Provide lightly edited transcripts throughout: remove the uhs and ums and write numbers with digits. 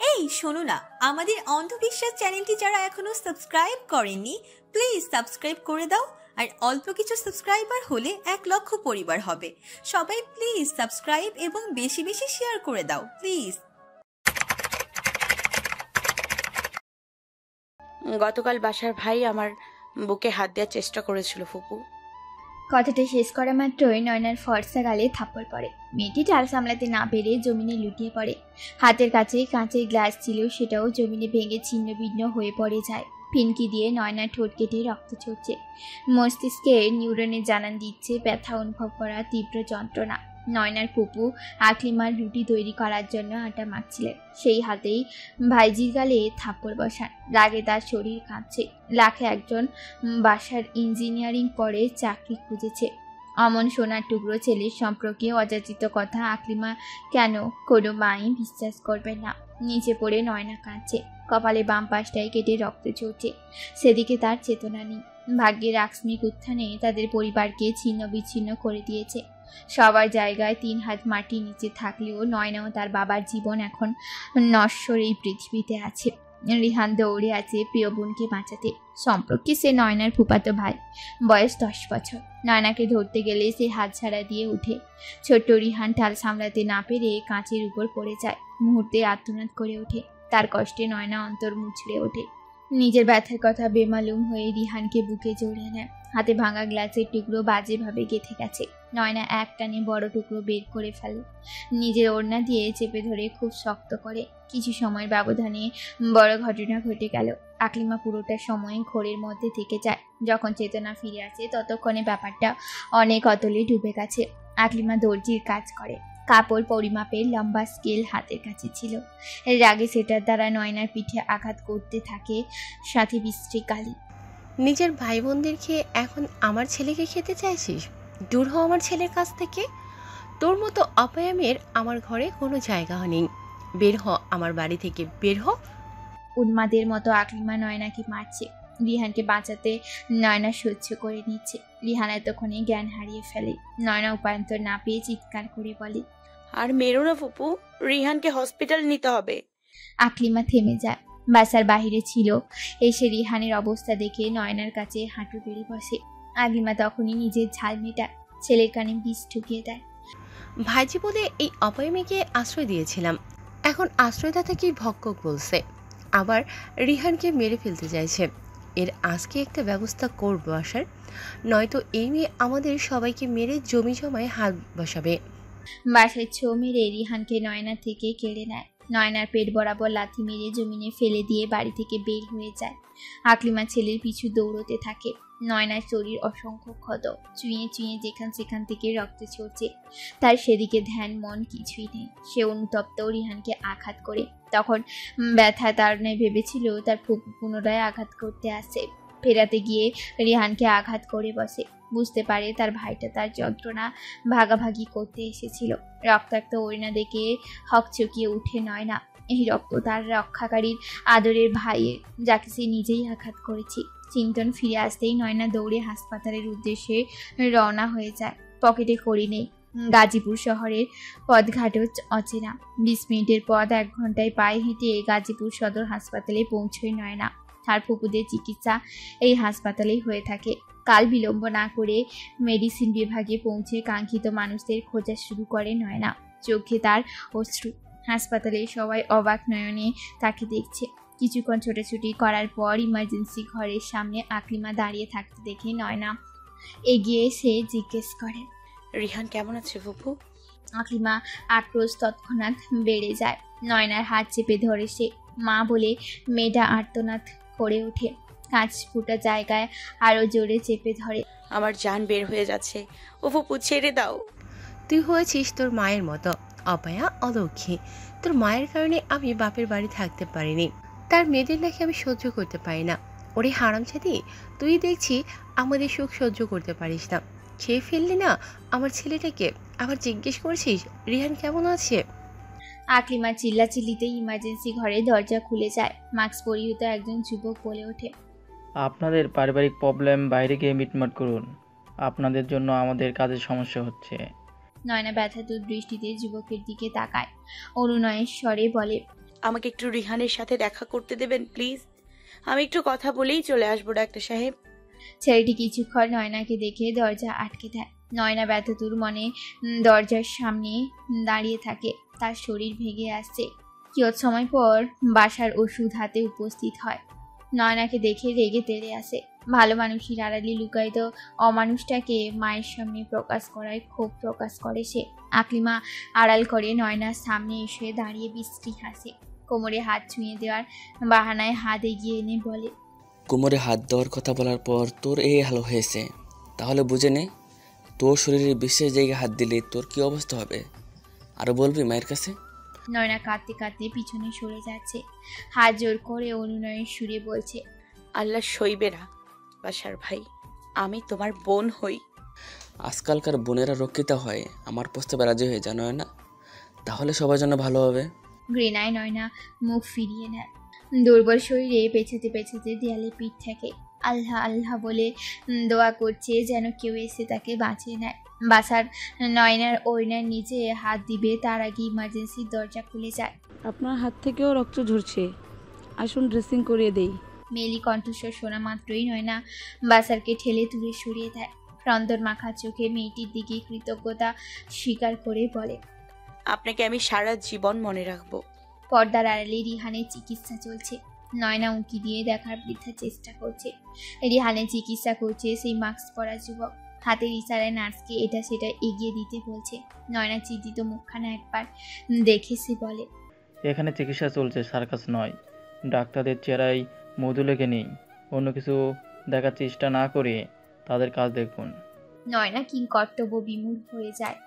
এই শোনো না, আমাদের অন্ধবিশ্বাস চ্যানেলটি যারা এখনো সাবস্ক্রাইব করেননি প্লিজ সাবস্ক্রাইব করে দাও। আর অল্প কিছু সাবস্ক্রাইবার হলে 1,00,000 পরিবার হবে। সবাই প্লিজ সাবস্ক্রাইব এবং বেশি বেশি শেয়ার করে দাও প্লিজ। গতকাল বাসার ভাই আমার বুকে হাত দেওয়ার চেষ্টা করেছিল ফুপু। কথাটা শেষ করা মাত্রই নয়নার ফর্সা গালে থাপ্পড় পড়ে। মেয়েটি চাল সামলাতে না পেরে জমিনে লুটিয়ে পড়ে। হাতের কাছে কাঁচের গ্লাস ছিল, সেটাও জমিনে ভেঙে ছিন্ন ভিন্ন হয়ে পড়ে যায়। ফিনকি দিয়ে নয়নার ঠোঁট কেটে রক্ত ঝরছে। মস্তিষ্কে নিউরনে জানান দিচ্ছে ব্যথা অনুভব করা তীব্র যন্ত্রণা। নয়নার ফুপু আকলিমার রুটি তৈরি করার জন্য আটা মাখছিলেন, সেই হাতেই ভাইজির গালে থাপ্পড় বসান। রাগে তার শরীর কাঁপছে। লাখে একজন বাসার ইঞ্জিনিয়ারিং পড়ে চাকরি খুঁজেছে। অমন সোনার টুকরো ছেলের সম্পর্কে অযাচিত কথা আকলিমা কেন কোনো মাই বিশ্বাস করবে না। নিচে পড়ে নয়না কাঁদছে, কপালে বাম পাশটায় কেটে রক্ত ঝরছে। সেদিকে তার চেতনা নেই। ভাগ্যের আকস্মিক উত্থানে তাদের পরিবারকে ছিন্ন বিচ্ছিন্ন করে দিয়েছে। সবার জায়গায় 3 হাত মাটির নিচে থাকলেও নয়নাও তার বাবার জীবন এখন নশ্বর এই পৃথিবীতে আছে। রিহান দৌড়ে আছে প্রিয় বোনকে বাঁচাতে। সম্পর্কে সে নয়নার ফুফাতো ভাই, বয়স 10 বছর। নয়নাকে ধরতে গেলে সে হাত ছাড়া দিয়ে উঠে। ছোট্ট রিহান ঠাল সামলাতে না পেরে কাঁচের উপর পড়ে যায়। মুহূর্তে আর্তনাদ করে ওঠে। তার কষ্টে নয়না অন্তর মুচড়ে ওঠে। নিজের ব্যথার কথা বেমালুম হয়ে রিহানকে বুকে জড়িয়ে নেয়। হাতে ভাঙা গ্লাসের টুকরো বাজেভাবে গেঁথে গেছে। নয়না এক টানে বড় টুকরো বের করে ফেলে। নিজের ওড়না দিয়ে চেপে ধরে খুব শক্ত করে। কিছু সময়ের ব্যবধানে বড় ঘটনা ঘটে গেল। আকলিমা পুরোটা সময় ঘোরের মধ্যে থেকে যায়। যখন চেতনা ফিরে আসে ততক্ষণে ব্যাপারটা অনেক অতলে ডুবে গেছে। আকলিমা দর্জির কাজ করে। কাপড় পরিমাপের লম্বা স্কেল হাতের কাছে ছিল। এর আগে সেটার দ্বারা নয়নার পিঠে আঘাত করতে থাকে সাথে বিশ্রী কালি। নিজের ভাই বোনদেরকে এখন আমার ছেলেকে খেতে চাইছিস? দূর হ আমার ছেলের কাছ থেকে। তোর মতো অপয়ামের আমার ঘরে কোনো জায়গা নেই। বের হ আমার বাড়ি থেকে, বের হ। উন্মাদের মতো আকলিমা নয়নাকে মারছে। রিহানকে বাঁচাতে নয়না সহ্য করে নিচ্ছে। রিহান এতক্ষণে জ্ঞান হারিয়ে ফেলে। নয়না উপায়ন্তর না পেয়ে চিৎকার করে বলে, আর মেরো না ফুপু, রিহানকে হসপিটাল নিতে হবে। আকলিমা থেমে যায়। বাসার বাহিরে ছিল। এসে রিহানের অবস্থা দেখে নয়নার কাছে হাঁটু বেড়ে বসে। আকলিমা তখনই নিজের ঝাল মেটায়, ছেলের কানে বিষ ঢুকিয়ে দেয়। ভাইজি বলে এই অপয়ামীকে আশ্রয় দিয়েছিলাম, এখন আশ্রয়দাতাকেই ভক্ষক বলছে, আবার রিহানকে মেরে ফেলতে চাইছে। এর আজকে একটা ব্যবস্থা করবো আসার, নয়তো এই মেয়ে আমাদের সবাইকে মেরে জমি জমায় হাত বসাবে। বাসায় ছো মেরে রিহানকে নয়না থেকে কেড়ে নেয়। নয়নার পেট বরাবর লাথি মেরে জমিনে ফেলে দিয়ে বাড়ি থেকে বের হয়ে যায়। আকলিমা ছেলের পিছু দৌড়তে থাকে। নয়নার শরীর অসংখ্য ক্ষত, চুঁয়ে চুঁয়ে যেখান সেখান থেকে রক্ত ঝরছে। তার সেদিকে ধ্যান মন কিছুই নেই। সে অনুতপ্ত রিহানকে আঘাত করে। তখন ব্যথা তার নেই ভেবেছিল তার ফুপু পুনরায় আঘাত করতে আসে। ফেরাতে গিয়ে রিহানকে আঘাত করে বসে। বুঝতে পারে তার ভাইটা তার যন্ত্রণা ভাগাভাগি করতে এসেছিল। রক্তাক্ত ওড়না দেখে হকচকিয়ে উঠে নয়না। এই রক্ত তার রক্ষাকারীর আদরের ভাইয়ের, যাকে সে নিজেই আঘাত করেছে। চিন্তন ফিরে আসতেই নয়না দৌড়ে হাসপাতালের উদ্দেশ্যে রওনা হয়ে যায়। পকেটে কড়ি নেই। গাজীপুর শহরের পথঘাটও অচেনা। 20 মিনিটের পথ 1 ঘন্টায় পায়ে হেঁটে গাজীপুর সদর হাসপাতালে পৌঁছয় নয়না। তার ফুপুদের চিকিৎসা এই হাসপাতালেই হয়ে থাকে। কাল বিলম্ব না করে মেডিসিন বিভাগে পৌঁছে কাঙ্ক্ষিত মানুষদের খোঁজা শুরু করে নয়না। চোখে তার অশ্রু। হাসপাতালে সবাই অবাক নয়নে তাকে দেখছে। কিছুক্ষণ ছোটাছুটি করার পর ইমার্জেন্সি ঘরের সামনে আকলিমা দাঁড়িয়ে থাকতে দেখে নয়না এগিয়ে এসে জিজ্ঞেস করে, রিহান কেমন আছে ফুপু? আকলিমা আক্রোশ তৎক্ষণাৎ বেড়ে যায়। নয়নার হাত চেপে ধরে সে। মা বলে মেয়েটা আর্তনাদ করে ওঠে। কাঁচ ফুটা জায়গায় আরো জোরে চেপে ধরে। আমার জান বের হয়ে যাচ্ছে, ও ফুপু ছেড়ে দাও। তুই হয়েছিস তোর মায়ের মতো অপয়া, অলক্ষী। তোর মায়ের কারণে আমি বাপের বাড়ি থাকতে পারিনি। তার মেয়েদের নাকি আমি সহ্য করতে পারি না। ওরে হারামজাদি, তুই দেখছি আমাদের সুখ সহ্য করতে পারিস না। খেয়ে ফেললি না আমার ছেলেটাকে, আবার জিজ্ঞেস করছিস রিহান কেমন আছে? আকলিমা চিল্লাচিল্লিতেই ইমার্জেন্সি ঘরে দরজা খুলে যায়। মাস্ক পরিহিত একজন যুবক বলে ওঠে, আপনাদের পারিবারিক প্রবলেম বাইরে গিয়ে মিটমাট করুন, আপনাদের জন্য আমাদের কাজের সমস্যা হচ্ছে। নয়না ব্যথাতুর দৃষ্টিতে যুবকের দিকে তাকায়। অনুনয়ের স্বরে বলে, আমাকে একটু রিহানের সাথে দেখা করতে দেবেন প্লিজ? আমি একটু কথা বলেই চলে আসবো ডাক্তার সাহেব। ছেলেটি কিছুক্ষণ নয়নাকে দেখে দরজা আটকে দেয়। নয়না ব্যথতুর মনে দরজার সামনে দাঁড়িয়ে থাকে। তার শরীর ভেঙে আসছে। কিয়ৎ সময় পর বাসার ওষুধ হাতে উপস্থিত হয়। নয়নাকে দেখে রেগে তেড়ে আসে। ভালো মানুষের আড়ালে লুকায়িত অমানুষটাকে মায়ের সামনে প্রকাশ করায় ক্ষোভ প্রকাশ করে সে। আকলিমা আড়াল করে নয়নার সামনে এসে দাঁড়িয়ে বিশ্রী হাসে। কোমরে হাত ছুঁয়ে দেওয়ার বাহানায় হাত এগিয়ে এনে বলে, কোমরে হাত দেওয়ার কথা বলার পর তোর এই হাল হয়েছে, তাহলে বুঝে নে তোর শরীরের বিশেষ জায়গায় হাত দিলে তোর কি অবস্থা হবে। আরো বলবি মায়ের কাছে? নয়না কাঁদতে কাঁদতে পিছনে সরে যাচ্ছে। হাত জোর করে অনুনয়ের সুরে বলছে, আল্লাহ সইবে না বাসার ভাই, আমি তোমার বোন হই। আজকালকার বোনেরা রক্ষিতা হয়, আমার প্রস্তাবে রাজি হয়ে জানো না, তাহলে সবার জন্য ভালো হবে। ঘৃণায় নয়না মুখ ফিরিয়ে নেয়। দুর্বল শরীরে পেছাতে পেছাতে দেয়ালে পিঠ ঠেকে আল্লাহ আল্লাহ বলে দোয়া করছে যেন কেউ এসে তাকে বাঁচিয়ে নেয়। বাসার নয়নার ওড়নার নিচে হাত দিবে তার আগে ইমার্জেন্সির দরজা খুলে যায়। আপনার হাত থেকেও রক্ত ঝরছে, আসুন ড্রেসিং করিয়ে দেই। মেলি কণ্ঠস্বর শোনা মাত্রই নয়না বাসারকে ঠেলে দূরে সরিয়ে দেয়। ক্রন্দন মাখা চোখে মেয়েটির দিকে কৃতজ্ঞতা স্বীকার করে বলে, আপনাকে আমি সারা জীবন মনে রাখবো। পর্দার আড়ালে রিহানের চিকিৎসা চলছে। নয়না উঁকি দিয়ে দেখার বৃথা চেষ্টা করছে। রিহানের চিকিৎসা করছে সেই মাস্ক পরা যুবক। হাতের ইশারায় নার্সকে এটা সেটা এগিয়ে দিতে বলছে। নয়না চিন্তিত মুখখানা একবার দেখে সে বলে, এখানে চিকিৎসা চলছে, সার্কাস নয়। ডাক্তারদের চেহারায় মধু লেগে নেই। অন্য কিছু দেখার চেষ্টা না করে তাদের কাজ দেখুন। নয়না কিংকর্তব্য বিমূঢ় হয়ে যায়।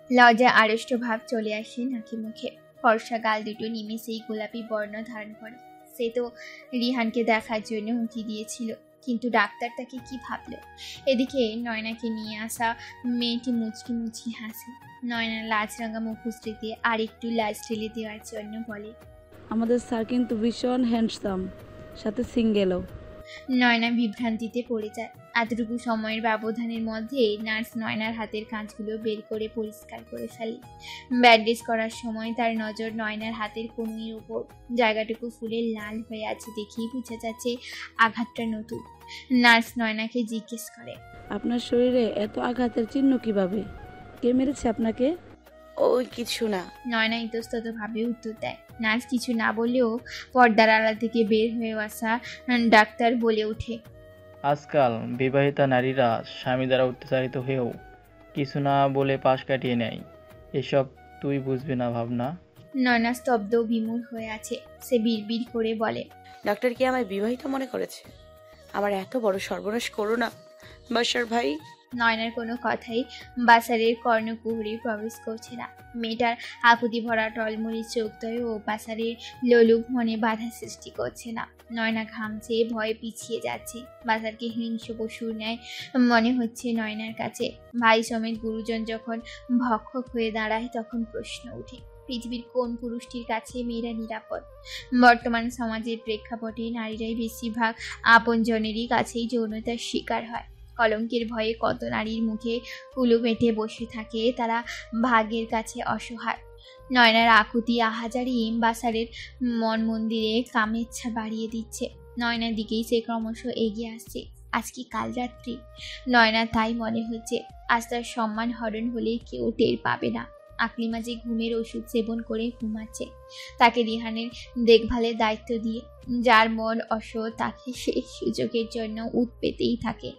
লজ্জা আড়ষ্ট ভাব চলে আসে নাকি মুখে। ফর্সা গাল দুটো নিমেষেই গোলাপি বর্ণ ধারণ করে। সে তো রিহানকে দেখার জন্য উঁকি দিয়েছিল, কিন্তু ডাক্তার তাকে কি ভাবলো। এদিকে নয়নাকে নিয়ে আসা মেয়েটি মুচকি মুচকি হাসে। নয়না লাজ রাঙা মুখোশ রেখে আর একটু লাজ ঠেলে দেওয়ার জন্য বলে, আমাদের স্যার কিন্তু ভীষণ হ্যান্ডসাম, সাথে সিঙ্গেলও। নয়না বিভ্রান্তিতে পড়ে যায়। এতটুকু সময়ের ব্যবধানের মধ্যে নার্স নয়নার হাতের কাঁচগুলো বের করে পরিষ্কার করে ফেলে। ব্যান্ডেজ করার সময় তার নজর নয়নার হাতের কনুইয়ের উপর। জায়গাটুকু ফুলে লাল হয়ে আছে দেখেই বোঝা যাচ্ছে আঘাতটা নতুন। নার্স নয়নাকে জিজ্ঞেস করে, আপনার শরীরে এত আঘাতের চিহ্ন কিভাবে? কে মেরেছে আপনাকে? ওই কিছু না। নয়না ইতস্তত ভাবে উত্তর দেয়। নার্স কিছু না বললেও পর্দার আড়াল থেকে বের হয়ে আসা ডাক্তার বলে ওঠে, আজকাল বিবাহিতা নারীরা স্বামী দ্বারা অত্যাচারিত হয়েও কিছু না বলে পাশ কাটিয়ে নেয়। এসব তুই বুঝবি না ভাবনা। নয়না স্তব্ধ বিমূঢ় হয়ে আছে। সে বিড়বিড় করে বলে, ডাক্তার কি আমায় বিবাহিত মনে করেছে? আমার এত বড় সর্বনাশ করো না বাসার ভাই। নয়নার কোনো কথাই বাসারের কর্ণকুহরে প্রবেশ করছে না। মেয়েটার আকুতি ভরা টলমলি চোখদয় ও বাসারের লোলুপ মনে বাধা সৃষ্টি করছে না। নয়না ঘামছে, ভয়ে পিছিয়ে যাচ্ছে। বাসারকে হিংস্র পশুর ন্যায় মনে হচ্ছে নয়নার কাছে। ভাই সমেত গুরুজন যখন ভক্ষক হয়ে দাঁড়ায় তখন প্রশ্ন ওঠে, পৃথিবীর কোন পুরুষটির কাছে মেয়েরা নিরাপদ? বর্তমান সমাজের প্রেক্ষাপটে নারীরাই বেশিরভাগ আপনজনেরই কাছেই যৌনতার শিকার হয়। কলঙ্কের ভয়ে কত নারীর মুখে কুলু মেটে বসে থাকে, তারা ভাগ্যের কাছে অসহায়। নয়নার আকুতি আহাজারি বাসারের মন মন্দিরে কামেচ্ছা বাড়িয়ে দিচ্ছে। নয়নার দিকেই সে ক্রমশ এগিয়ে আসছে। আজ কি কাল রাত্রি? নয়না তাই মনে হচ্ছে। আজ তার সম্মান হরণ হলে কেউ টের পাবে না। আকলিমা যে ঘুমের ওষুধ সেবন করে ঘুমাচ্ছে, তাকে রিহানের দেখভালের দায়িত্ব দিয়ে। যার মন অসৎ তাকে সে সুযোগের জন্য উৎপেতেই থাকে।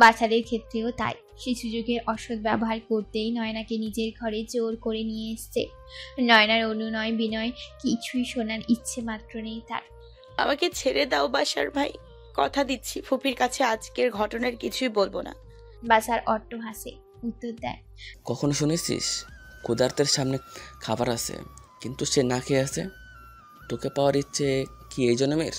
বাছারের ক্ষেত্রেও তাই। সে সুযোগের অসৎ ব্যবহার করতেই নয়নাকে নিজের ঘরে জোর করে নিয়ে এসছে। নয়নার অনুনয় বিনয় কিছুই শোনার ইচ্ছে মাত্র নেই তার। আমাকে ছেড়ে দাও বাসার ভাই, কথা দিচ্ছি ফুপির কাছে আজকের ঘটনার কিছুই বলবো না। বাছার অট্ট হাসে, উত্তর দেয়, কখনো শুনেছিস ক্ষুধার্তের সামনে খাবার আছে কিন্তু সে না খেয়ে আছে? তোকে পাওয়ার ইচ্ছে কি এই জন্মের?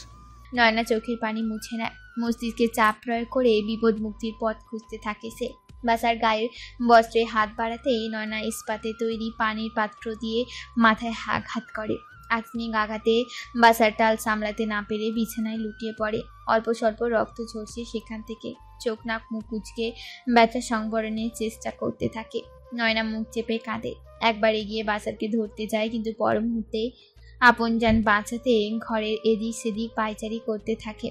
নয়না চোখের পানি মুছে নেয়। মস্তিষ্কে চাপ প্রয়োগ করে বিপদ মুক্তির পথ খুঁজতে থাকে সে। বাসার গায়ের বস্ত্রে হাত বাড়াতেই নয়না ইস্পাতে তৈরি পানির পাত্র দিয়ে মাথায় আঘাত করে। আকস্মিক আঘাতে বাসার টাল সামলাতে না পেরে বিছানায় লুটিয়ে পড়ে। অল্প স্বল্প রক্ত ঝরছে সেখান থেকে। চোখ নাক মুখ কুচকে ব্যথা সংবরণের চেষ্টা করতে থাকে। নয়না মুখ চেপে কাঁদে। একবার এগিয়ে বাসারকে ধরতে যায়, কিন্তু পর মুহূর্তে আপনজান বাঁচাতে ঘরের এদিক সেদিক পায়চারি করতে থাকে।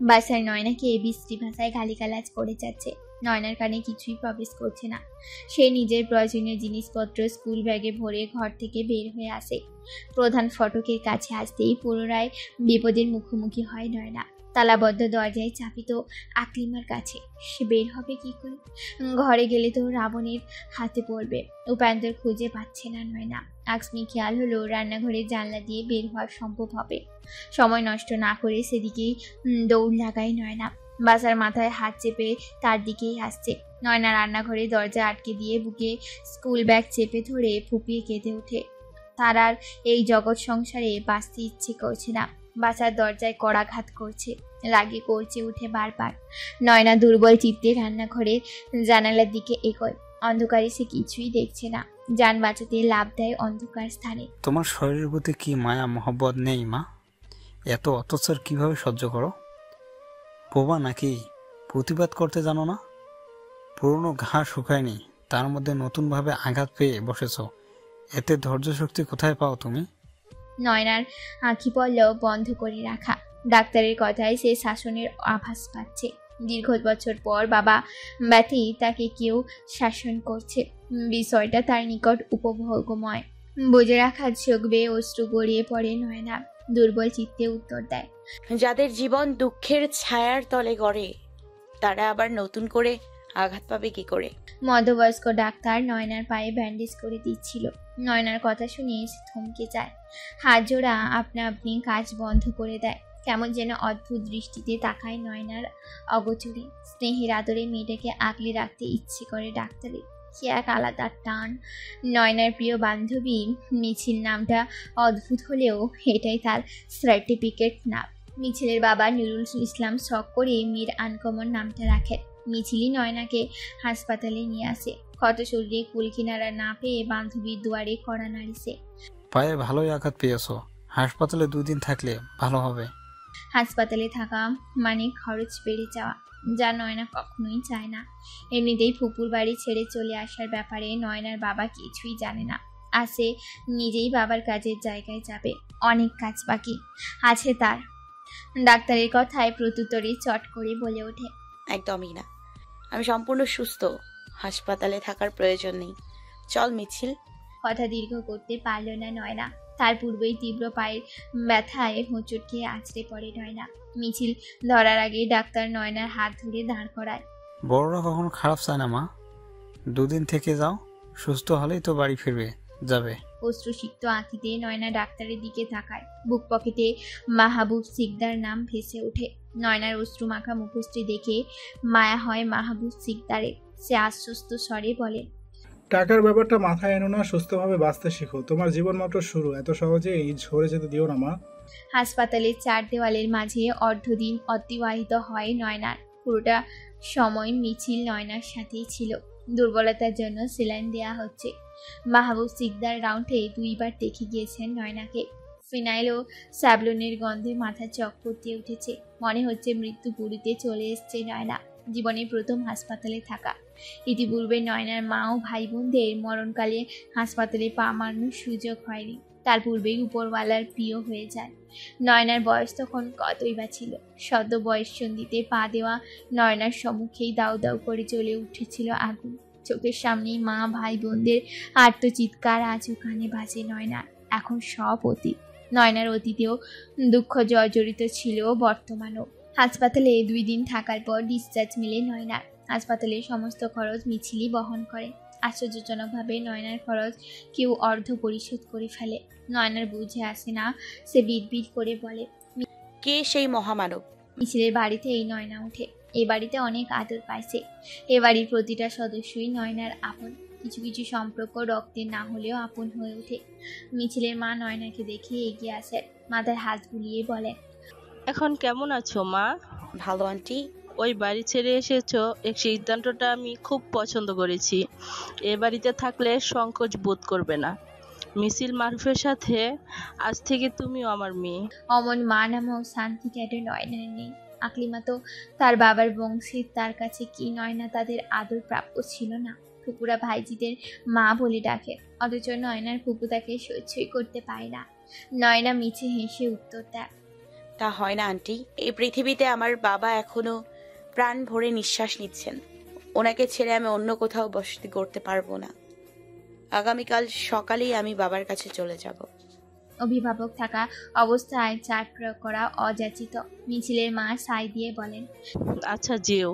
বাসার নয়নাকে বিশ্রী ভাষায় গালিগালাজ করে যাচ্ছে। নয়নার কানে কিছুই প্রবেশ করছে না। সে নিজের প্রয়োজনীয় জিনিসপত্র স্কুল ব্যাগে ভরে ঘর থেকে বের হয়ে আসে। প্রধান ফটকের কাছে আসতেই পুনরায় বিপদের মুখোমুখি হয় নয়না। তালাবদ্ধ দরজায় চাপিত আকলিমার কাছে। সে বের হবে কি করে? ঘরে গেলে তো রাবণের হাতে পড়বে। উপায়ন্তর খুঁজে পাচ্ছে না নয়না। আকস্মিক খেয়াল হলো রান্নাঘরের জানলা দিয়ে বের হওয়া সম্ভব হবে। সময় নষ্ট না করে সেদিকেই দৌড় লাগায় নয়না। বাসার মাথায় হাত চেপে তার দিকেই আসছে। নয়না রান্নাঘরে দরজা আটকে দিয়ে বুকে স্কুল ব্যাগ চেপে ধরে ফুপিয়ে কেঁদে ওঠে। তার আর এই জগৎ সংসারে বাঁচতে ইচ্ছে করছে না। বাসার দরজায় কড়াঘাত করছে, রাগে করছে উঠে বারবার। নয়না দুর্বল চিত্তে রান্নাঘরের জানালার দিকে এগোয়। অন্ধকারে সে কিছুই দেখছে না। যান বাঁচাতে লাভ দেয় অন্ধকার স্থানে। তোমার শরীরের প্রতি কি মায়া মহব্বত নেই মা? এত অত্যাচার কিভাবে সহ্য করো? বোবা নাকি? প্রতিবাদ করতে জানো না? পুরনো ঘা শুকায়নি, তার মধ্যে নতুনভাবে আঘাত পেয়ে বসেছ। এতে ধৈর্য শক্তি কোথায় পাও তুমি? নয়নার আঁখি পল্লব বন্ধ করে রাখা। ডাক্তারের কথায় সে শাসনের আভাস পাচ্ছে। দীর্ঘ বছর পর বাবা ব্যথী তাকে কেউ শাসন করছে। বিষয়টা তার নিকট উপভোগময়। বুঝে রাখার চোখ বেয়ে অশ্রু গড়িয়ে পড়ে নয়না। দুর্বল চিত্তে উত্তর দেয়, যাদের জীবন দুঃখের ছায়ার তলে গড়ে তারা আবার নতুন করে আঘাত পাবে কি করে? মধ্যবয়স্ক ডাক্তার নয়নার পায়ে ব্যান্ডেজ করে দিচ্ছিল। নয়নার কথা শুনে সে থমকে যায়। হাত জোড়া আপনা আপনি কাজ বন্ধ করে দেয়। কেমন যেন অদ্ভুত দৃষ্টিতে তাকায় নয়নার অগোচরে। স্নেহের আদরে মেয়েটাকে আগলে রাখতে ইচ্ছে করে ডাক্তারের। কি এক আলাদা টান। নয়নার প্রিয় বান্ধবী মিছিল নামটা অদ্ভুত হলেও এটাই তার সার্টিফিকেট নাম। মিছিলের বাবা নুরুল ইসলাম শখ করে মীর আনকমন নামটা রাখেন। মিছিলই নয়নাকে হাসপাতালে নিয়ে আসে। ক্ষত শরীরে কুল কিনারা না পেয়ে বান্ধবীর দুয়ারে কড়া নাড়িছে। পায়ে ভালোই আঘাত পেয়েছো, হাসপাতালে 2 দিন থাকলে ভালো হবে। হাসপাতালে থাকা মানে খরচ বেড়ে যাওয়া, যা নয়না কখনোই চায় না। এমনিতেই ফুপুর বাড়ি ছেড়ে চলে আসার ব্যাপারে নয়নার বাবা কিছুই জানে না। আসে নিজেই বাবার কাজের জায়গায় যাবে। অনেক কাজ বাকি আছে তার। ডাক্তারের কথায় প্রত্যুত্তরে চট করে বলে ওঠে, একদমই না, আমি সম্পূর্ণ সুস্থ, হাসপাতালে থাকার প্রয়োজন নেই, চল মিছিল। কথা দীর্ঘ করতে পারল না নয়না। তার পূর্বেই তীব্র পায়ের ব্যথায় হোঁচট খেয়ে আছড়ে পড়ে নয়না। মিছিল ধরার আগে ডাক্তার নয়নার হাত ধরে দাঁড় করায়। বড়রা কখনো খারাপ চায় না মা, 2 দিন থেকে যাও, সুস্থ হলেই তো বাড়ি ফিরবে যাবে। অশ্রুসিক্ত আঁখিতে নয়না ডাক্তারের দিকে তাকায়। বুক পকেটে মাহবুব সিকদার নাম ভেসে ওঠে। নয়নার অশ্রু মাখা মুখশ্রী দেখে মায়া হয় মাহবুব সিকদারের। সে আশ্বস্ত স্বরে বলে, টাকার ব্যাপারটা মাথায় এনো না, সুস্থভাবে বাঁচতে শিখো। তোমার জীবন মাত্র শুরু, এত সহজে এই ঝরে যেতে দিও না মা। হাসপাতালের 4 দেওয়ালের মাঝে অর্ধদিন অতিবাহিত হয় নয়নার। পুরোটা সময় মিছিল নয়নার সাথেই ছিল। দুর্বলতার জন্য সেলাইন দেয়া হচ্ছে। মাহবুব সিকদার রাউন্ডে 2 বার দেখে গিয়েছেন নয়নাকে। ফিনাইল ও স্যাবলনের গন্ধে মাথা চক্কর দিয়ে উঠেছে। মনে হচ্ছে মৃত্যু পুরীতে চলে এসছে নয়না। জীবনে প্রথম হাসপাতালে থাকা। ইতিপূর্বে নয়নার মা ও ভাই বোনদের মরণকালে হাসপাতালে পা মারানোর সুযোগ হয়নি। তার পূর্বেই উপরওয়ালার প্রিয় হয়ে যায়। নয়নার বয়স তখন কতই বা ছিল। সদ্য বয়স সন্ধিতে পা দেওয়া নয়নার সম্মুখেই দাউ দাউ করে জ্বলে উঠেছিল আগুন। চোখের সামনেই মা ভাই বোনদের আর্তচিৎকার আজও কানে বাজে নয়নার। এখন সব অতীত। নয়নার অতীতেও দুঃখ জর্জরিত ছিল, বর্তমানও। হাসপাতালে 2 দিন থাকার পর ডিসচার্জ মিলে নয়নার। হাসপাতালের সমস্ত খরচ মিছিলই বহন করে। আশ্চর্যজনকভাবে নয়নার খরচ কেউ অর্ধ পরিশোধ করে ফেলে। নয়নার বুঝে আসে না। সে বিড়বিড় করে বলে, কে সেই মহামানব? মিছিলের বাড়িতে এই নয়না ওঠে। এই বাড়িতে অনেক আদর পাইছে। এ বাড়ির প্রতিটা সদস্যই নয়নার আপন। কিছু কিছু সম্পর্ক রক্তের না হলেও আপন হয়ে ওঠে। মিছিলের মা নয়নাকে দেখে এগিয়ে আসে। মাথায় হাত বুলিয়ে বলে, এখন কেমন আছো মা? ভালো আন্টি। ওই বাড়ি ছেড়ে এসেছো, এই সিদ্ধান্তটা আমি খুব পছন্দ করেছি। এ বাড়িতে থাকলে সংকোচ বোধ করবে না। মিছিল মারুফের সাথে আজ থেকে তুমিও আমার মেয়ে। অমন মা নামক শান্তি কেটে নয়নার নেই। আকলিমা তো তার বাবার বংশের, তার কাছে কি নয়না তাদের আদর প্রাপ্য ছিল না? ফুপুরা ভাইজিদের মা বলে ডাকে, অথচ নয়নার ফুপু তাকে সহ্যই করতে পারে না। নয়না মিছে হেসে উত্তর দেয়। তা হয় না আন্টি। এই পৃথিবীতে আমার বাবা এখনো প্রাণ ভরে নিঃশ্বাস নিচ্ছেন। ওনাকে ছেড়ে আমি অন্য কোথাও বসতি করতে পারবো না। আগামীকাল সকালেই আমি বাবার কাছে চলে যাব। অভিভাবক থাকা অবস্থায় চাপ প্রয়োগ করা অযাচিত। মিছিলের মা সাই দিয়ে বলেন। আচ্ছা যেও,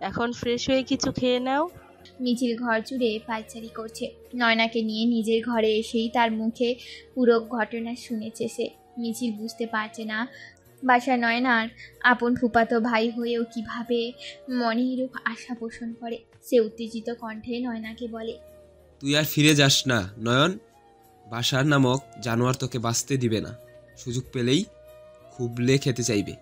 এখন ফ্রেশ হয়ে কিছু খেয়ে নাও। মিছিল ঘর জুড়ে পায়চারি করছে। নয়নাকে নিয়ে নিজের ঘরে এসেই তার মুখে পুরো ঘটনা শুনেছে সে। মিছিল বুঝতে পারছে না বাসা নয়নার আপন ফুপাতো ভাই হয়েও কিভাবে মনে এরূপ আশা পোষণ করে। সে উত্তেজিত কণ্ঠে নয়নাকে বলে, তুই আর ফিরে যাস না নয়ন। বাসার নামক জানোয়ার তোকে বাঁচতে দিবে না। সুযোগ পেলেই খুবলে খেতে চাইবে।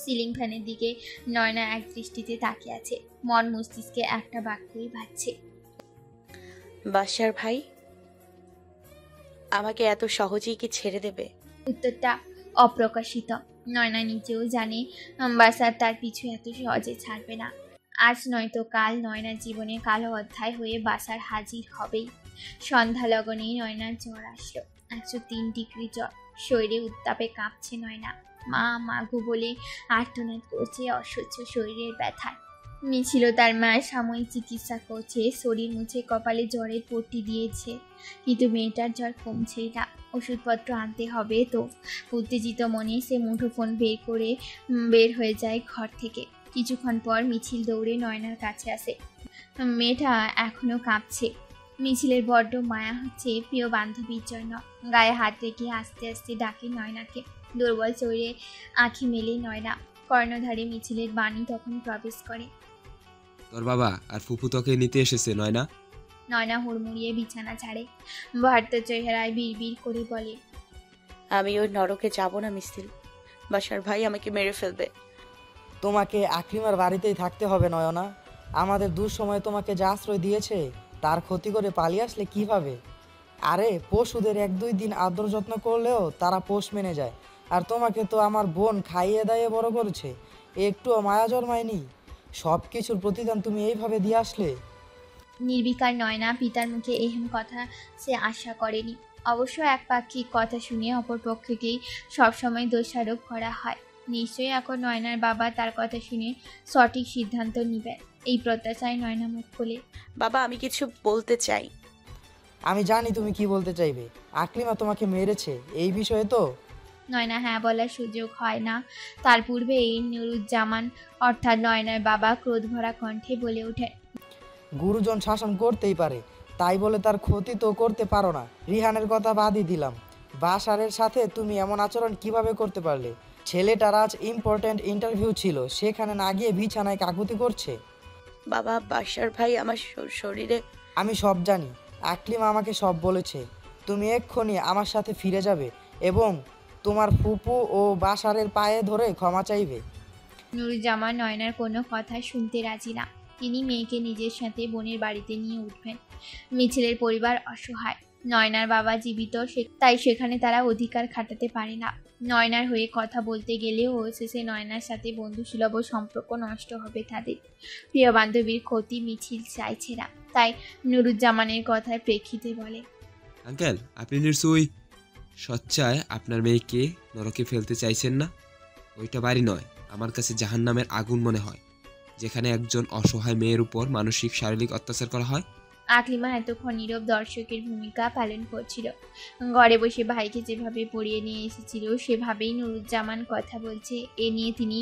সিলিং ফ্যানের দিকে নয়না এক দৃষ্টিতে তাকিয়ে আছে। মন মস্তিষ্কে একটা বাক্যই ভাবছে। বাসার ভাই আমাকে এত সহজেই কি ছেড়ে দেবে? উত্তরটা অপ্রকাশিত। নয়না নিজেও জানে বাসার তার পিছু এত সহজে ছাড়বে না। আজ নয়তো কাল নয়নার জীবনে কালো অধ্যায় হয়ে বাসার হাজির হবেই। সন্ধ্যা লগনেই নয়নার জ্বর আসলো। 103 ডিগ্রি জ্বর। শরীরে উত্তাপে কাঁপছে নয়না। মা মাগো বলে আর্তনাদ করছে অসহ্য শরীরের ব্যথায়। মিছিল তার মায়ের সাময়িক চিকিৎসা করছে। শরীর মুছে কপালে জ্বরের পট্টি দিয়েছে, কিন্তু মেয়েটার জ্বর কমছেই না। ওষুধপত্র আনতে হবে তো। উত্তেজিত মনে সে মুঠোফোন বের হয়ে যায় ঘর থেকে। কিছুক্ষণ পর মিছিল দৌড়ে নয়নার কাছে আসে। মেয়েটা এখনো কাঁপছে। মিছিলের বড্ড মায়া হচ্ছে প্রিয় বান্ধবীর জন্য। গায়ে হাত রেখে আস্তে আস্তে ডাকে নয়নাকে। দুর্বল শরীরে আঁখি মেলে নয়না। কর্ণধারে মিছিলের বাণী তখন প্রবেশ করে। তোর বাবা আর ফুফু তোকে নিতে এসেছে নয়না। নয়না হুড়মুড়িয়ে বিছানা ছাড়ে। ভার্ত চেহারায় বিড়বিড় করে বলে, আমি ওই নরকে যাব না মিছিল। বাসার ভাই আমাকে মেরে ফেলবে। তোমাকে আকলিমার বাড়িতেই থাকতে হবে নয়না। আমাদের দুঃসময়ে তোমাকে যা আশ্রয় দিয়েছে তার ক্ষতি করে পালিয়ে আসলে কিভাবে? আরে পশুদের 1-2 দিন আদর যত্ন করলেও তারা পোষ মেনে যায়। আর তোমাকে তো আমার বোন খাইয়ে দাইয়ে বড় করেছে, একটুও মায়া জন্মায়নি। সব কিছুর প্রতিদান তুমি এইভাবে দিয়ে আসলে। নির্বিকার নয়না পিতার মুখে এহেন কথা সে আশা করেনি। অবশ্য একপাক্ষিক কথা শুনে অপর পক্ষকেই সবসময় দোষারোপ করা হয়। নিশ্চয়ই এখন নয়নার বাবা তার কথা শুনে সঠিক সিদ্ধান্ত নিবেন, এই প্রত্যাশায় নয়না মুখ খুলে, বাবা আমি কিছু বলতে চাই। আমি জানি তুমি কি বলতে চাইবে। আকলিমা তোমাকে মেরেছে এই বিষয়ে তো? নয়না হ্যাঁ বলার সুযোগ হয় না। তার পূর্বেই নুরুজ্জামান অর্থাৎ নয়নার বাবা ক্রোধ ভরা কণ্ঠে বলে ওঠেন, গুরুজন শাসন করতেই পারে, তাই বলে তার ক্ষতি তো করতে পারো না। রিহানের কথা বাদই দিলাম, বাসারের সাথে তুমি এমন আচরণ কিভাবে করতে পারলে? ছেলেটার আজ ইম্পর্ট্যান্ট ইন্টারভিউ ছিল, সেখানে না গিয়ে বিছানায় কাকুতি করছে। বাবা বাসার ভাই আমার শরীরে। আমি সব জানি, আকলিমা আমাকে সব বলেছে। তুমি এক্ষুনি আমার সাথে ফিরে যাবে এবং তোমার ফুপু ও বাসারের পায়ে ধরে ক্ষমা চাইবে। নুরুজ্জামান নয়নার কোনো কথা শুনতে রাজি না। তিনি মেয়েকে নিজের সাথে বোনের বাড়িতে নিয়ে উঠবেন। মিছিলের পরিবার অসহায়। নয়নার বাবা জীবিত, তাই সেখানে তারা অধিকার খাটাতে পারে না। নয়নার হয়ে কথা বলতে গেলেও শেষে নয়নার সাথে বন্ধুসুলভ সম্পর্ক নষ্ট হবে তাদের। প্রিয় বান্ধবীর ক্ষতি মিছিল চাইছে না, তাই নুরুজ্জামানের কথার প্রেক্ষিতে বলে, আঙ্কেল আপনি নিশ্চয়ই সচ্চায় আপনার মেয়েকে নরকে ফেলতে চাইছেন না? ওইটা বাড়ি নয়, আমার কাছে জাহান্নামের আগুন মনে হয়, যেখানে একজন অসহায় মেয়ের উপর মানসিক শারীরিক অত্যাচার করা হয়। আকলিমা এতক্ষণ নীরব দর্শকের ভূমিকা পালন করছিল। ঘরে বসে ভাইকে যেভাবে পড়িয়ে নিয়ে এসেছিল সেভাবেই নুরুজ্জামান কথা বলছে। এ নিয়ে তিনি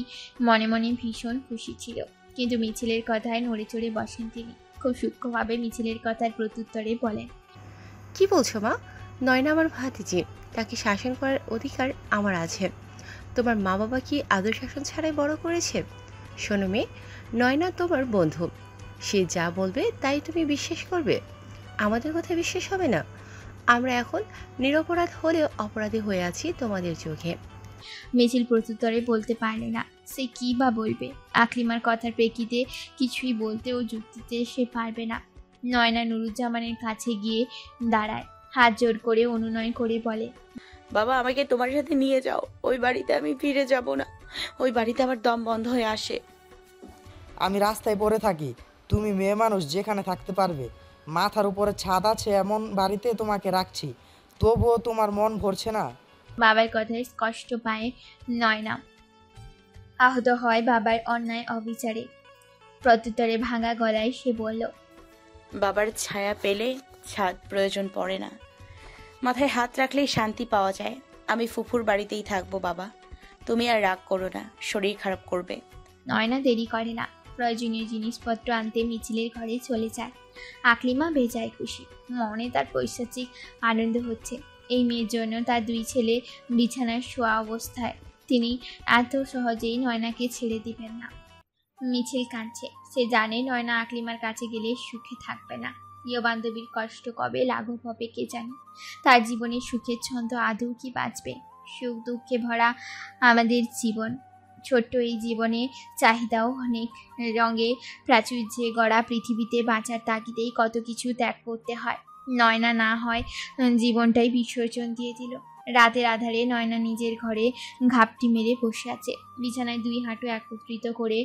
মনে মনে ভীষণ খুশি ছিল, কিন্তু মিছিলের কথায় নড়ে চড়ে বসেন তিনি। খুব সূক্ষ্মভাবে মিছিলের কথার প্রত্যুত্তরে বলেন, কি বলছো মা? নয়না আমার ভাতিজি, তাকে শাসন করার অধিকার আমার আছে। তোমার মা বাবা কি আদর শাসন ছাড়াই বড় করেছে? শোনো মেয়ে, নয়না তোমার বন্ধু, সে যা বলবে তাই তুমি বিশ্বাস করবে? আমাদের কথা বিশ্বাস হবে না? আমরা এখন নিরপরাধ হলেও অপরাধী হয়ে আছি তোমাদের চোখে। মিছিল প্রত্যুত্তরে বলতে পারল না, সে কি বা বলবে। আকলিমার কথার প্রেক্ষিতে কিছুই বলতে ও যুক্তিতে সে পারবে না। নয়না নুরুজ্জামানের কাছে গিয়ে দাঁড়ায়, হাত জোর করে অনুনয় করে বলে, বাবা আমাকে তোমার সাথে নিয়ে যাও। ওই বাড়িতে আমি ফিরে যাব না। ওই বাড়িতে আমার দম বন্ধ হয়ে আসে। আমি রাস্তায় পড়ে থাকি, তুমি মেয়ে মানুষ যেখানে থাকতে পারবে। মাথার উপরে ছাদ আছে এমন বাড়িতে তোমাকে রাখছি, তবুও তোমার মন ভরছে না। বাবার কথায় কষ্ট পায় নয়না। আহত হয় বাবার অন্যায় অবিচারে। প্রত্যুত্তরে ভাঙা গলায় সে বলল, বাবার ছায়া পেলে ছাদ প্রয়োজন পড়ে না, মাথায় হাত রাখলেই শান্তি পাওয়া যায়। আমি ফুফুর বাড়িতেই থাকবো বাবা, তুমি আর রাগ করো না, শরীর খারাপ করবে। নয়না দেরি করে না, প্রয়োজনীয় জিনিসপত্র আনতে মিছিলের ঘরে চলে যায়। আকলিমা বেজায় খুশি, মনে তার পৈশাচিক আনন্দ হচ্ছে। এই মেয়ের জন্য তার 2 ছেলে বিছানায় শোয়া অবস্থায়। তিনি এত সহজেই নয়নাকে ছেড়ে দিবেন না। মিছিল কাঁদছে, সে জানে নয়না আকলিমার কাছে গেলে সুখে থাকবে না। প্রিয় বান্ধবীর কষ্ট কবে লাঘব হবে কে জানে। তার জীবনে সুখের ছন্দ আদৌ কি বাঁচবে? সুখ দুঃখে ভরা আমাদের জীবন, ছোট্ট এই জীবনে চাহিদাও অনেক। রঙে প্রাচুর্যে গড়া পৃথিবীতে বাঁচার তাগিদেই কত কিছু ত্যাগ করতে হয়। নয়না না হয় জীবনটাই বিসর্জন দিয়ে দিল। রাতের আধারে নয়না নিজের ঘরে ঘাপটি মেরে বসে আছে। বিছানায় 2 হাঁটু একত্রিত করে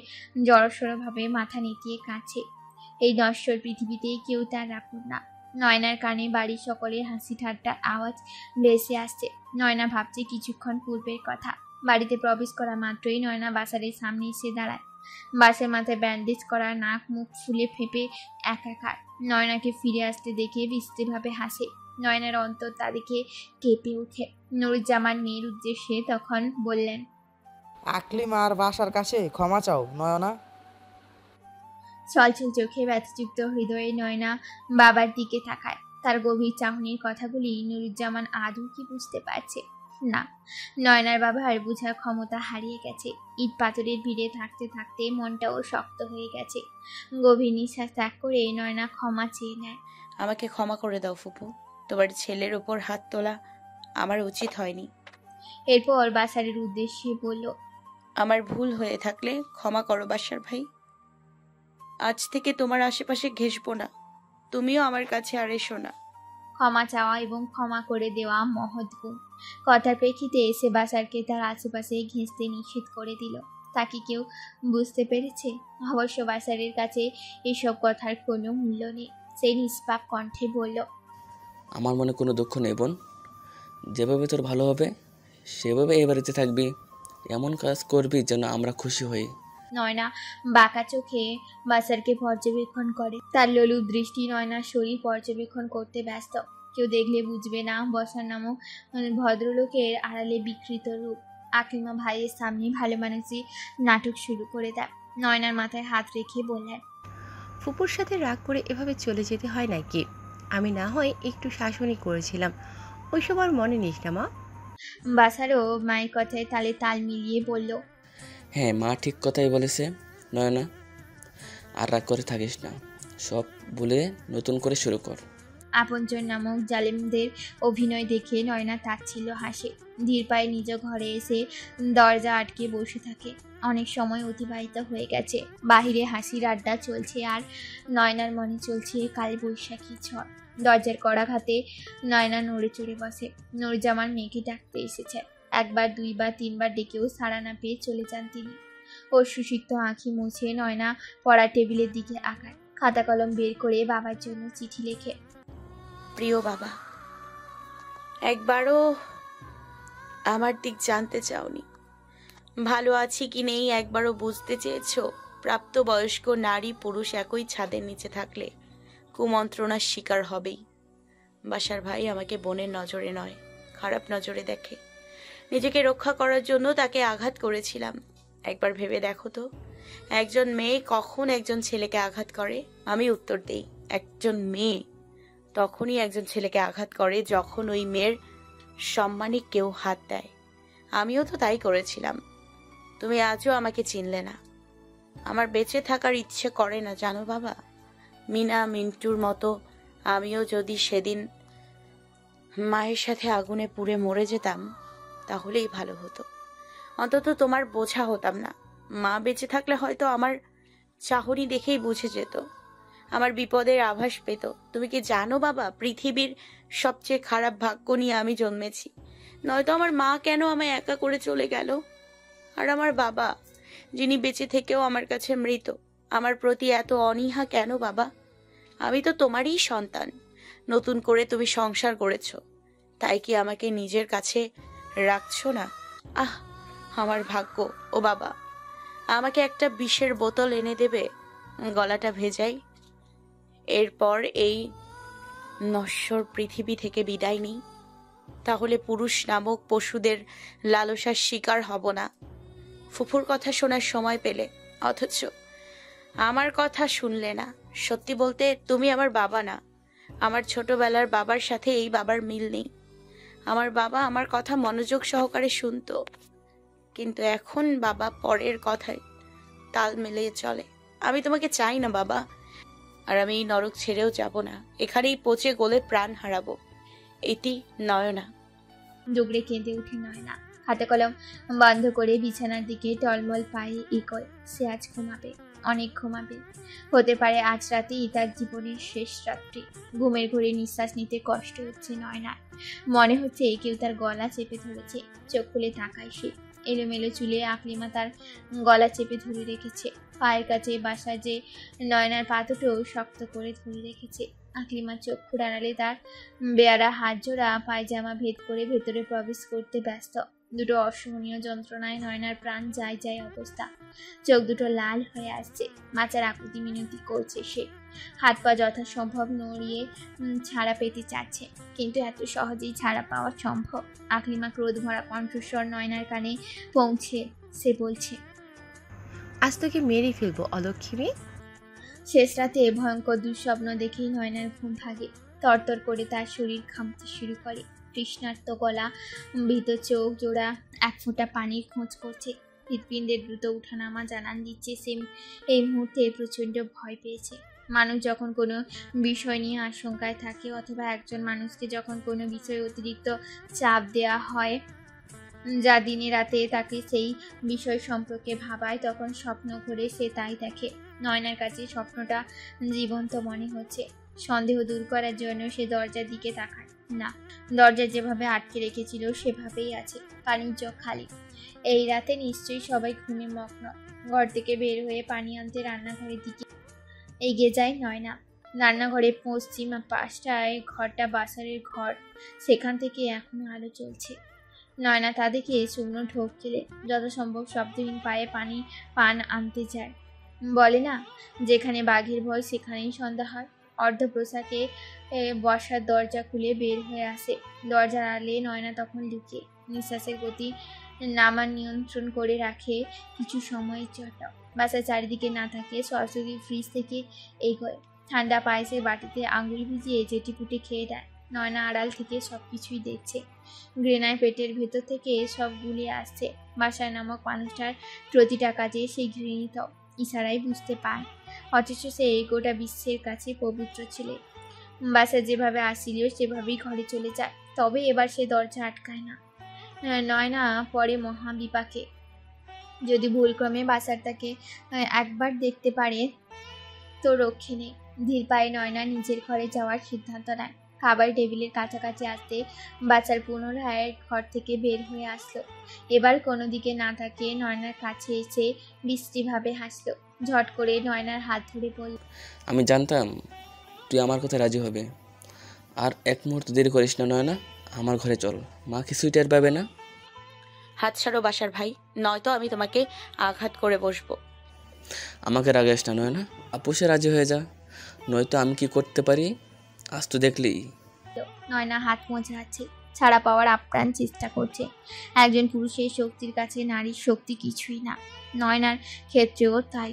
জড়সড়ভাবে মাথা নেতিয়ে কাঁদছে। এই নশ্বর পৃথিবীতে কেউ তার আপন না। নয়নার কানে বাড়ির সকলের হাসি ঠাট্টার আওয়াজ ভেসে আসছে। নয়না ভাবছে কিছুক্ষণ পূর্বের কথা। বাড়িতে প্রবেশ করা মাত্রই নয়না বাসারের সামনে এসে দাঁড়ায়। বাসের মাথায় ব্যান্ডেজ করা, নাক মুখ ফুলে ফেঁপে একাকার। নয়নাকে ফিরে আসতে দেখে বিশ্রীভাবে হাসে। নয়নার অন্তর তা দেখে কেঁপে ওঠে। নুরুজ্জামান মেয়ের উদ্দেশ্যে তখন বললেন, আকলিমা আর বাসার কাছে ক্ষমা চাও নয়না। ছলছল চোখে ব্যথযুক্ত হৃদয়ে নয়না বাবার দিকে তাকায়। তার গভীর চাহনির কথাগুলি নুরুজ্জামান আদৌ কি বুঝতে পারছে না। নয়নার বাবার বোঝার ক্ষমতা হারিয়ে গেছে। ইট পাথরের ভিড়ে থাকতে থাকতে মনটাও শক্ত হয়ে গেছে। গভীর নিঃশ্বাস ত্যাগ করে নয়না ক্ষমা চেয়ে নেয়। আমাকে ক্ষমা করে দাও ফুপু, তোমার ছেলের উপর হাত তোলা আমার উচিত হয়নি। এরপর বাসারের উদ্দেশ্যে বলল, আমার ভুল হয়ে থাকলে ক্ষমা করো বাসার ভাই। আজ থেকে তোমার আশেপাশে ঘেঁষবো না, তুমিও আমার কাছে আর এসো না। ক্ষমা চাওয়া এবং ক্ষমা করে দেওয়া মহৎ গুণ। কথার প্রেক্ষিতে এসে বাসারকে তার আশেপাশে ঘেঁষতে নিষেধ করে দিল। তাকে কেউ বুঝতে পেরেছে? অবশ্য বাসারের কাছে এসব কথার কোনো মূল্য নেই। সে নিষ্পাপ কণ্ঠে বলল, আমার মনে কোনো দুঃখ নেই বোন, যেভাবে তোর ভালো হবে সেভাবে এই বাড়িতে থাকবি, এমন কাজ করবি যেন আমরা খুশি হই। নয়না বাঁকা চোখে বাসারকে পর্যবেক্ষণ করে। তার লোলুপ দৃষ্টি নয়নার শরীর পর্যবেক্ষণ করতে ব্যস্ত। কেউ দেখলে বুঝবে না বসার নামক ভদ্রলোকের আড়ালে বিকৃত রূপ। আকলিমা ভাইয়ের সামনে ভালো মানুষই নাটক শুরু করে দেয়। নয়নার মাথায় হাত রেখে বললেন, ফুপুর সাথে রাগ করে এভাবে চলে যেতে হয় নাকি? আমি না হয় একটু শাসনই করেছিলাম, ওইসব আর মনে নিস না মা। বাসারও মায়ের কথায় তালে তাল মিলিয়ে বলল, হ্যাঁ মা ঠিক কথাই বলেছে নয়না, আর রাগ করে থাকিস না, সব ভুলে নতুন করে শুরু কর। আপনজন নামক জালেমদের অভিনয় দেখে নয়না তাচ্ছিল্য হাসে। ধীর পায়ে নিজ ঘরে এসে দরজা আটকে বসে থাকে। অনেক সময় অতিবাহিত হয়ে গেছে। বাহিরে হাসির আড্ডা চলছে আর নয়নার মনে চলছে কাল বৈশাখী ঝড়। দরজার কড়াঘাতে নয়না নড়ে চড়ে বসে। নুরুজ্জামান মেয়েকে ডাকতে এসেছে। 1 বার 2 বার 3 বার ডেকেও সাড়া না পেয়ে চলে যান তিনি। ওর সুসিক্ত আঁখি মুছে নয়না পড়া টেবিলের দিকে আঁকায়। খাতা কলম বের করে বাবার জন্য চিঠি লেখে, প্রিয় বাবা, একবারও আমার দিক জানতে চাওনি, ভালো আছি কি নেই একবারও বুঝতে চেয়েছো। প্রাপ্তবয়স্ক নারী পুরুষ একই ছাদের নিচে থাকলে কুমন্ত্রণার শিকার হবেই। বাসার ভাই আমাকে বোনের নজরে নয়, খারাপ নজরে দেখে। নিজেকে রক্ষা করার জন্য তাকে আঘাত করেছিলাম। একবার ভেবে দেখো তো, একজন মেয়ে কখন একজন ছেলেকে আঘাত করে? আমি উত্তর দেই, একজন মেয়ে তখনই একজন ছেলেকে আঘাত করে যখন ওই মেয়ের সম্মানে কেউ হাত দেয়। আমিও তো তাই করেছিলাম। তুমি আজও আমাকে চিনলে না। আমার বেঁচে থাকার ইচ্ছে করে না জানো বাবা। মিনা মিন্টুর মতো আমিও যদি সেদিন মায়ের সাথে আগুনে পুড়ে মরে যেতাম তাহলেই ভালো হতো। অন্তত তোমার বোঝা হতাম না। মা বেঁচে থাকলে হয়তো আমার চাহনি দেখেই বুঝে যেত, আমার বিপদের আভাস পেত। তুমি কি জানো বাবা, পৃথিবীর সবচেয়ে খারাপ ভাগ্য নিয়ে আমি জন্মেছি। নয়তো আমার মা কেন আমায় একা করে চলে গেল? আর আমার বাবা, যিনি বেঁচে থেকেও আমার কাছে মৃত, আমার প্রতি এত অনীহা কেন বাবা? আমি তো তোমারই সন্তান। নতুন করে তুমি সংসার করেছ, তাই কি আমাকে নিজের কাছে রাখছো না? আহ, আমার ভাগ্য। ও বাবা, আমাকে একটা বিষের বোতল এনে দেবে, গলাটা ভেজাই। এরপর এই নশ্বর পৃথিবী থেকে বিদায় নিই, তাহলে পুরুষ নামক পশুদের লালসার শিকার হব না। ফুফুর কথা শোনার সময় পেলে, অথচ আমার কথা শুনলে না। সত্যি বলতে তুমি আমার বাবা না। আমার ছোটবেলার বাবার সাথে এই বাবার মিল নেই। আমার বাবা আমার কথা মনোযোগ সহকারে শুনতো, কিন্তু এখন বাবা পরের কথায় তাল মিলিয়ে চলে। আমি তোমাকে চাই না বাবা, আর আমি এই নরক ছেড়েও যাব না। এখানেই পচে গলে প্রাণ হারাবো। এটি নয়না। ডুগরে কেঁদে উঠে নয়না, হাতে কলম বন্ধ করে বিছানার দিকে টলমল পায়ে এগোয়। সে আজ ঘুমাবে, অনেক ঘুমাবে। হতে পারে আজ রাতেই তার জীবনের শেষ রাত্রি। ঘুমের ঘরে নিঃশ্বাস নিতে কষ্ট হচ্ছে নয়নার। মনে হচ্ছে কেউ তার গলা চেপে ধরেছে। চোখ খুলে তাকায় সে। এলোমেলো চুলে আকলিমা তার গলা চেপে ধরে রেখেছে। পায়ের কাছে বাসায় যে নয়নার পা দুটো শক্ত করে ধরে রেখেছে। আকলিমা চক্ষু আড়ালে তার বেয়ারা হাত জোড়া পায়জামা ভেদ করে ভেতরে প্রবেশ করতে ব্যস্ত। দুটো অসহনীয় যন্ত্রণায় নয়নার প্রাণ যায় যায় অবস্থা। চোখ দুটো লাল হয়ে আসছে। মাচার আকুতি মিনতি করছে সে। হাত পা যথাসম্ভব নড়িয়ে ছাড়া পেতে চাচ্ছে, কিন্তু এত সহজেই ছাড়া পাওয়া সম্ভব? আকলিমা ক্রোধ ভরা কণ্ঠস্বর নয়নার কানে পৌঁছে সে বলছে, আজ তোকে মেরে ফেলবো অলক্ষী মেয়ে। শেষ রাতে ভয়ঙ্কর দুঃস্বপ্ন দেখেই নয়নার ঘুম ভাগে। তরতর করে তার শরীর ঘামতে শুরু করে। তৃষ্ণার্ত গলা, ভীত চোখ জোড়া এক ফোঁটা পানির খোঁজ করছে। হৃৎপিণ্ডের দ্রুত উঠানামা জানান দিচ্ছে সে এই মুহূর্তে প্রচণ্ড ভয় পেয়েছে। মানুষ যখন কোনো বিষয় নিয়ে আশঙ্কায় থাকে, অথবা একজন মানুষকে যখন কোনো বিষয়ে অতিরিক্ত চাপ দেওয়া হয় যা দিনে রাতে তাকে সেই বিষয় সম্পর্কে ভাবায়, তখন স্বপ্ন করে সে তাই দেখে। নয়নার কাছে স্বপ্নটা জীবন্ত মনে হচ্ছে। সন্দেহ দূর করার জন্য সে দরজার দিকে তাকায়। না, দরজা যেভাবে আটকে রেখেছিল সেভাবেই আছে, পানির জগ খালি। এই রাতে নিশ্চয়ই সবাই ঘুমে মগ্ন। ঘর থেকে বের হয়ে পানি আনতে রান্নাঘরের দিকে এগিয়ে যায় নয়না। রান্নাঘরের পশ্চিম পাশটায় ঘরটা বাসারের ঘর, সেখান থেকে এখনো আলো চলছে। নয়না তা দেখে শুকনো ঢোক গেলে যথাসম্ভব শব্দহীন পায়ে পান আনতে যায়। বলে না, যেখানে বাঘের ভয় সেখানেই সন্ধ্যা হয়। অর্ধ পোশাকে বসার দরজা খুলে বের হয়ে আসে। দরজার আড়ালে নয়না তখন লুকিয়ে নিঃশ্বাসের গতি নামা নিয়ন্ত্রণ করে রাখে কিছু সময়ের জন্য। বাসার চারিদিকে না থাকে, সরাসরি ফ্রিজ থেকে এগোয়। ঠান্ডা পায়েসের বাটিতে আঙুল ভিজিয়ে জেটিপুটে খেয়ে দেয়। নয়না আড়াল থেকে সবকিছুই দেখছে। ঘৃণায় পেটের ভেতর থেকে সব গুলিয়ে আসছে। বাসায় নামক মানুষটার প্রতিটা কাজে সেই ঘৃণিত ইশারাই বুঝতে পায়, অথচ সে গোটা বিশ্বের কাছে পবিত্র ছিল। বাসা যেভাবে আসছিল সেভাবেই ঘরে চলে যায়। তবে এবার সে দরজা আটকায় না। নয়না পরে মহাবিপাকে। যদি ভুলক্রমে বাসারটাকে একবার দেখতে পারে তো রক্ষে নেই। ধীর পায়ে নয়না নিজের ঘরে যাওয়ার সিদ্ধান্ত নেয়। খাবার টেবিলের কাছাকাছি আসতে বাচ্চার পুনরায় ঘর থেকে বের হয়ে আসলো। এবার কোনো দিকে না তাকিয়ে নয়নার কাছে এসে বিশ্রীভাবে হাসলো। ঝট করে নয়নার হাত ধরে বলল, আমি জানতাম তুই আমার কথায় রাজি হবে। আর এক মুহূর্ত দেরি করিস না নয়না, আমার ঘরে চল, মা কিছুই টের পাবে না। হাত ছাড়ো বাসার ভাই, নয়তো আমি তোমাকে আঘাত করে বসবো। আমাকে রাগাইস না নয়না, আপুসে রাজি হয়ে যা, নয়তো আমি কি করতে পারি আজ তো দেখলি। নয়না হাত মোছাচ্ছে, ছাড়া পাওয়ার আপ্রাণ চেষ্টা করছে। একজন পুরুষের শক্তির কাছে নারীর শক্তি কিছুই না। নয়নার ক্ষেত্রেও তাই।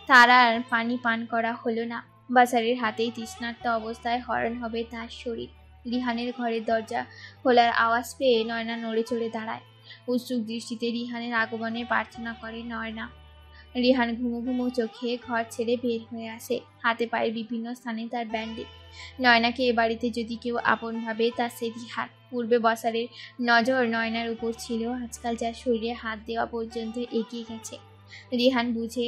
তার আর পানি পান করা হলো না। বাসারের হাতেই তৃষ্ণার্ত অবস্থায় হরণ হবে তার শরীর। রিহানের ঘরের দরজা খোলার আওয়াজ পেয়ে নয়না নড়ে চড়ে দাঁড়ায়। উৎসুক দৃষ্টিতে রিহানের আগমনে প্রার্থনা করে নয়না। রিহান ঘুমো ঘুমো চোখে ঘর ছেড়ে বের হয়ে আসে। হাতে পায়ের বিভিন্ন স্থানে তার ব্যান্ডেজ। নয়নাকে এ বাড়িতে যদি কেউ আপন ভাবে তা সে রিহান। পূর্বে বসারের নজর নয়নার উপর ছিল, আজকাল যার শরীরে হাত দেওয়া পর্যন্ত এগিয়ে গেছে। রিহান বুঝে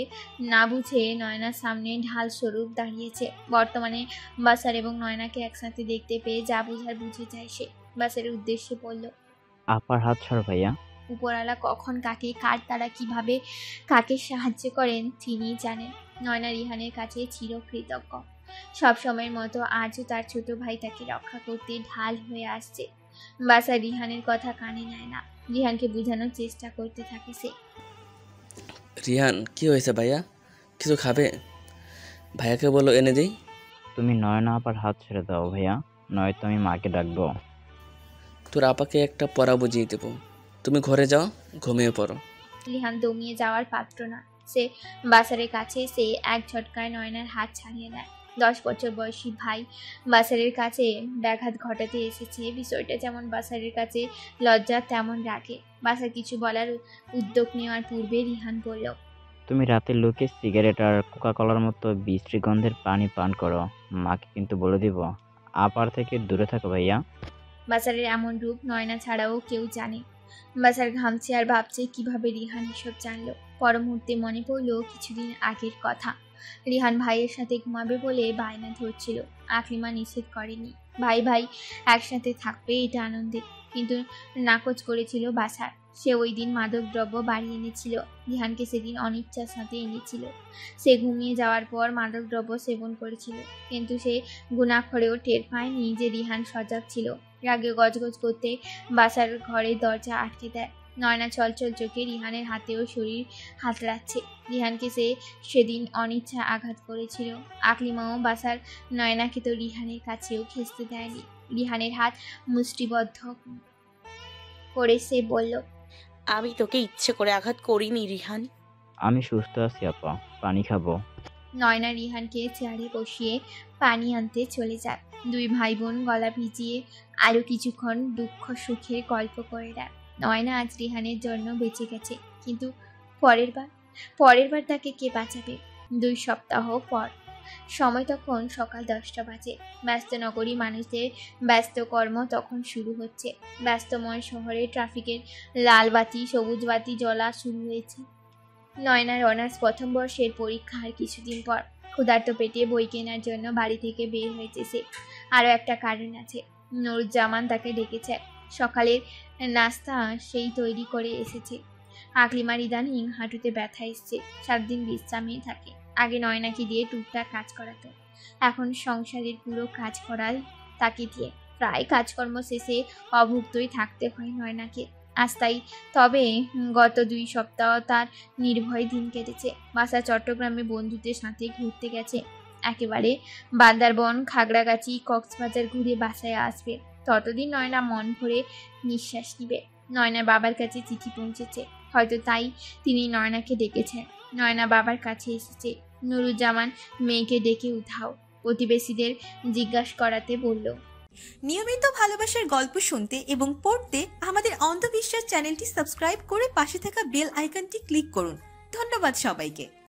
না বুঝে নয়নার সামনে ঢাল স্বরূপ দাঁড়িয়েছে। বর্তমানে বাসার এবং নয়নাকে একসাথে দেখতে পেয়ে যা বুঝার বুঝে যায় সে। বাসারের উদ্দেশ্যে বলল, আপার হাত ছাড়ো ভাইয়া। উপরওয়ালা কখন কাকে কার তারা কিভাবে কাকে সাহায্য করেন তিনিই জানেন। নয়না রিহানের কাছে চিরকৃতজ্ঞ। সব সময়ের মতো আজও তার ছোট ভাই তাকে রক্ষা করতে ঢাল হয়ে আসছে। বাসার রিহানের কথা কানে নেয় না। রিহানকে বোঝানোর চেষ্টা করতে থাকে সে। রিহান কি হয়েছে ভাইয়া, কিছু খাবে? ভাইয়াকে বলো এনে দিই। তুমি নয়না আপার হাত ছেড়ে দাও ভাইয়া, নয়তো আমি মাকে ডাকবো। তোর আপাকে একটা পড়া বুঝিয়ে দেবো, তুমি ঘরে যাও, ঘুমিয়ে পড়ো। রিহান দমিয়ে যাওয়ার পাত্র না। সে বাসারের কাছে এসে এক ঝটকায় নয়নার হাত ছাড়িয়ে নেয়। 10 বছর বয়সী ভাই বাসারের কাছে ব্যাঘাত ঘটাতে এসেছে, বিষয়টা যেমন বাসারের কাছে লজ্জা তেমন রাগে। বাসার কিছু বলার উদ্যোগ নেওয়ার পূর্বে রিহান বলল, তুমি রাতে লুকিয়ে সিগারেট আর কোকা কলার মতো বিশ্রী গন্ধের পানি পান করো, মাকে কিন্তু বলে দিব। আপার থেকে দূরে থাকো ভাইয়া। বাসারের এমন রূপ নয়না ছাড়াও কেউ জানে। বাসার ঘামছে আর ভাবছে কিভাবে রিহান এসব জানলো। পর মুহূর্তে মনে পড়লো কিছুদিন আগের কথা। রিহান ভাইয়ের সাথে ঘুমাবে বলে বায়না ধরছিল, আকলিমা নিষেধ করেনি। ভাই ভাই একসাথে থাকবে এটা আনন্দে, কিন্তু নাকচ করেছিল বাসার। সে ওই দিন মাদক দ্রব্য বাড়ি এনেছিল, রিহানকে সেদিন অনিচ্ছার সাথে এনেছিল। সে ঘুমিয়ে যাওয়ার পর মাদক দ্রব্য সেবন করেছিল, কিন্তু সে গুনাখড়েও টের পায়নি যে রিহান সজাগ ছিল। রাগে গজগজ করতে বাসার ঘরের দরজা আটকে দেয়। নয়না চলচল চোখে রিহানের হাতেও শরীর হাতড়াচ্ছে। রিহানকে সে সেদিন অনিচ্ছা আঘাত করেছিল। আকলিমাও বাসার নয়নাকে তো রিহানের কাছেও ঘেঁষতে দেয়নি। রিহানের হাত মুষ্টিবদ্ধ করে সে বলল, আমি তোকে ইচ্ছে করে আঘাত করিনি রিহান। আমি সুস্থ আছি আপা, পানি খাবো। নয়না রিহানকে চেয়ারে বসিয়ে পানি আনতে চলে যায়। দুই ভাই বোন গলা ভিজিয়ে আরো কিছুক্ষণ দুঃখ সুখের গল্প করে দেয়। নয়না আজ রিহানের জন্য বেঁচে গেছে, কিন্তু পরের বার তাকে কে বাঁচাবে? 2 সপ্তাহ পর। সময় তখন সকাল 10টা বাজে। ব্যস্ত নগরী মানুষদের ব্যস্ত কর্ম তখন শুরু হচ্ছে। ব্যস্তময় শহরে ট্রাফিকের লাল বাতি সবুজ বাতি জ্বলা শুরু হয়েছে। নয়নার অনার্স প্রথম বর্ষের পরীক্ষার কিছুদিন পর। ক্ষুধার্ত পেটে বই কেনার জন্য বাড়ি থেকে বের হয়েছে সে। আরও একটা কারণ আছে, নুরুজ্জামান তাকে ডেকেছে। সকালের নাস্তা সেই তৈরি করে এসেছে। আকলিমার ইদানিং হাঁটুতে ব্যথা এসছে, 7 দিন বিশ্রামে থাকে। আগে নয়নাকে দিয়ে টুকটাক কাজ করাতো, এখন সংসারের পুরো কাজ করায় তাকে দিয়ে। প্রায় কাজকর্ম শেষে অভুক্তই থাকতে হয় নয়নাকে। আজ তাই তবে গত 2 সপ্তাহ তার নির্ভয় দিন কেটেছে। বাসা চট্টগ্রামে বন্ধুদের সাথে ঘুরতে গেছে। একেবারে বান্দারবন, খাগড়াগাছি, কক্সবাজার ঘুরে বাসায় আসবে। ততদিন নয়না মন ভরে নিঃশ্বাস নিবে। নয়নার বাবার কাছে চিঠি পৌঁছেছে, হয়তো তাই তিনি নয়নাকে ডেকেছেন। নয়না বাবার কাছে এসেছে। নুরুজ্জামান মেয়েকে ডেকে উঠাও, প্রতিবেশীদের জিজ্ঞাসা করাতে বলল। নিয়মিত ভালোবাসার গল্প শুনতে এবং পড়তে আমাদের অন্ধবিশ্বাস চ্যানেলটি সাবস্ক্রাইব করে পাশে থাকা বেল আইকনটি ক্লিক করুন। ধন্যবাদ সবাইকে।